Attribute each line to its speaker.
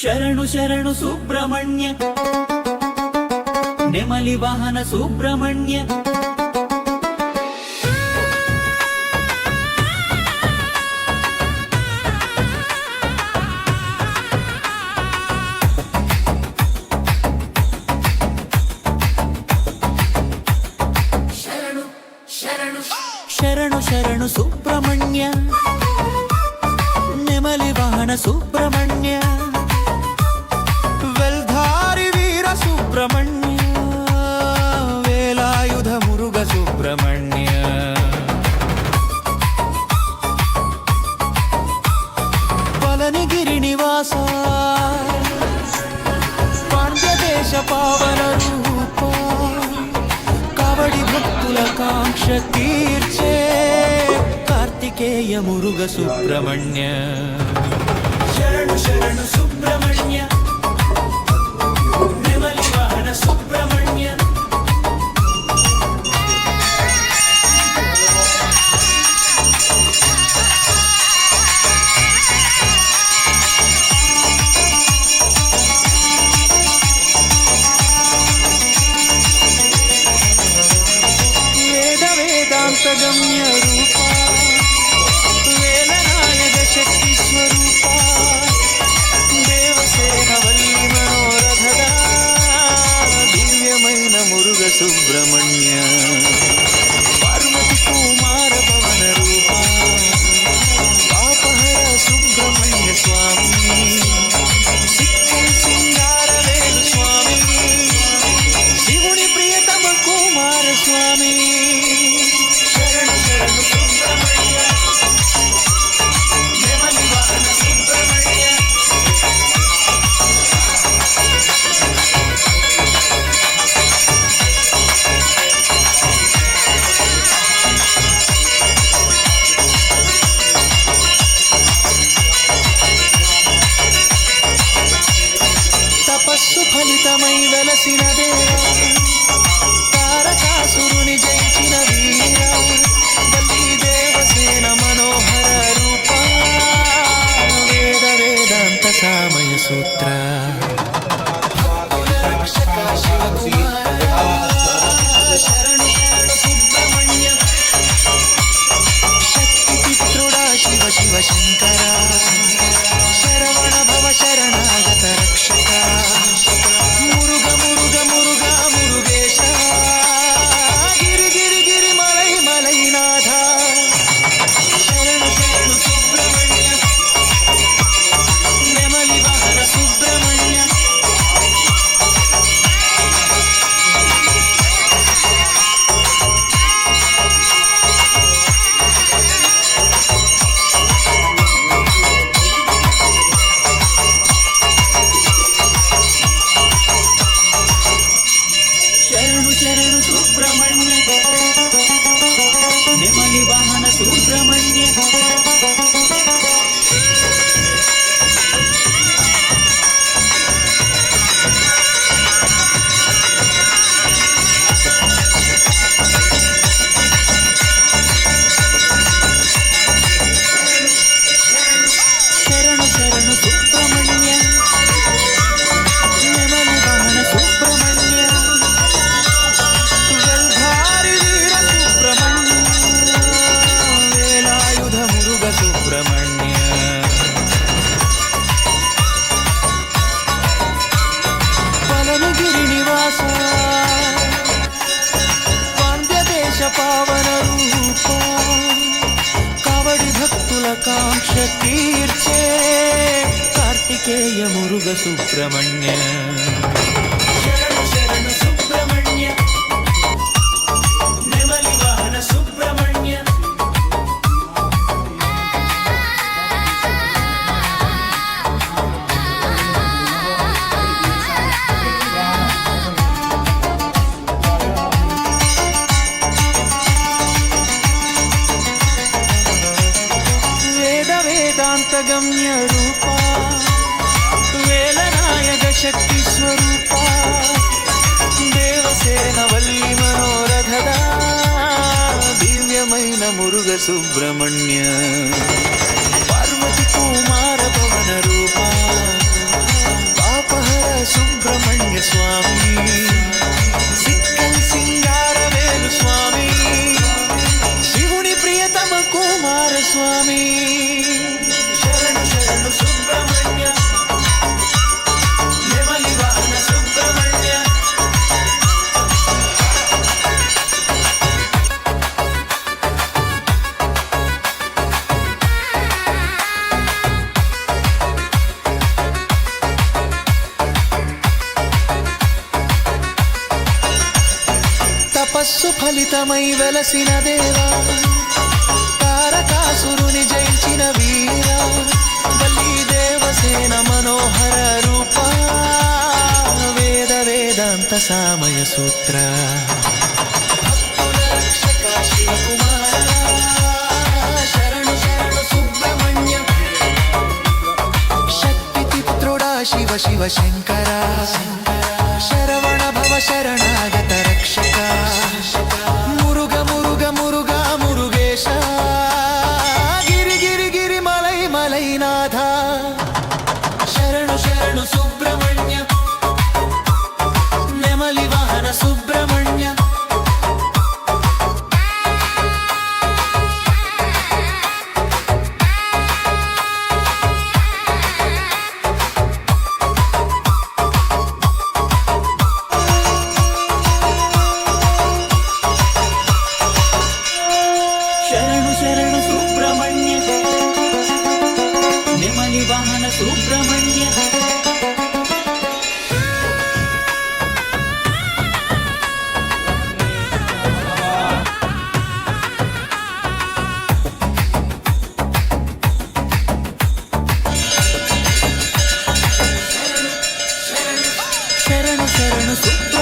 Speaker 1: ಶರಣು ಶರಣು ಸುಬ್ರಹ್ಮಣ್ಯ ನೆಮಲಿ ವಾಹನ ಸುಬ್ರಹ್ಮಣ್ಯ ಶರಣು ಶರಣು ಸುಬ್ರಹ್ಮಣ್ಯ ನೆಮಲಿ ವಾಹನ ಸುಬ್ರಹ್ಮಣ್ಯ ವೆಲ್ಧಾರಿ ವೀರ ಸುಬ್ರಹ್ಮಣ್ಯ ವೇಲಾಯುಧ ಮುರುಗ ಸುಬ್ರಹ್ಮಣ್ಯ పలనిగిరి నివాస పాండ్య దేశ పావన రూప కావడి భక్తుల కాంక్ష తీర్చే కార్తికేయ మురుగ సుబ్రహ్మణ్య శరణు శరణు సుబ్రహ్మణ్య నెమలి వాహన సుబ్రహ్మణ్య వేదాంతగమ్య రూప వేలనాయక శక్తి స్వరూప దేవసేన వల్లి మనోరథద దివ్యమైన మురుగ సుబ్రహ్మణ్య పార్వతి కుమార పవన రూప పాపహర సుబ్రహ్మణ్య స్వామి సిక్కల్ సింగార వేలు స్వామి శివుని ప్రియతమ కుమార స్వామి తపస్సు ఫలితమై వెలసిన దేవా తారకాసురుని జయించిన వీరా వల్లి దేవసేన మనోహర రూప వేద వేదాంత సామయ సూత్ర శరణు శరణు సుబ్రహ్మణ్య శక్తి పితృడా శివ శివ శంకర శరవణ భవ శరణాగత రక్షక మురుగ మురుగ మురుగ మురుగేశ గిరి గిరి గిరి మలై మలైనాథ శరణు శరణు సుబ్రహ్మణ్య నెమలి వాహన సుబ్రహ్మణ్య శరణు శరణు సుబ్రహ్మణ్య నెమలి వాహన సుబ్రహ్మణ్య శరణు శరణు సుబ్రహ్మణ్య నెమలి వాహన సుబ్రహ్మణ్య వెల్ధారి వీర సుబ్రహ్మణ్య వేలాయుధ మురుగ సుబ్రహ్మణ్య పలనిగిరి నివాస పాండ్య దేశ పావన రూప కావడి భక్తుల కాంక్ష తీర్చే కార్తికేయ మురుగ సుబ్రహ్మణ్య శరణు శరణు సుబ్రహ్మణ్య నెమలి వాహన సుబ్రహ్మణ్య వేద వేదాంతగమ్య రూప వేలనాయక శక్తి స్వరూప దేవసేన వల్లి మనోరథద దివ్యమైన మురుగ సుబ్రహ్మణ్య పార్వతి కుమార పవన రూప తపస్సు ఫలితమై వెలసిన దేవా, తారకాసురుని జయించిన వీరా, బలి దేవసేన మనోహర రూప, వేద వేదాంత సామయ సూత్ర, భక్తుల రక్షక శివకుమార, శరణు శరణు సుబ్రహ్మణ్య, శక్తి చిత్రుడా శివ శివ శంకర, శరవణ భవ శరణాగత రక్షక, మురుగ మురుగ మురుగ మురుగేశ, గిరి గిరి గిరి మలై మలైనాథ, శరణు శరణు సుబ్రహ్మణ్య, నెమలి వాహన సుబ్రహ్మణ్య,
Speaker 2: శరణు శరణు సుబ్రహ్మణ్య, నెమలి వాహన సుబ్రహ్మణ్య,
Speaker 1: శరణు శరణు సుబ్రహ్మణ్య.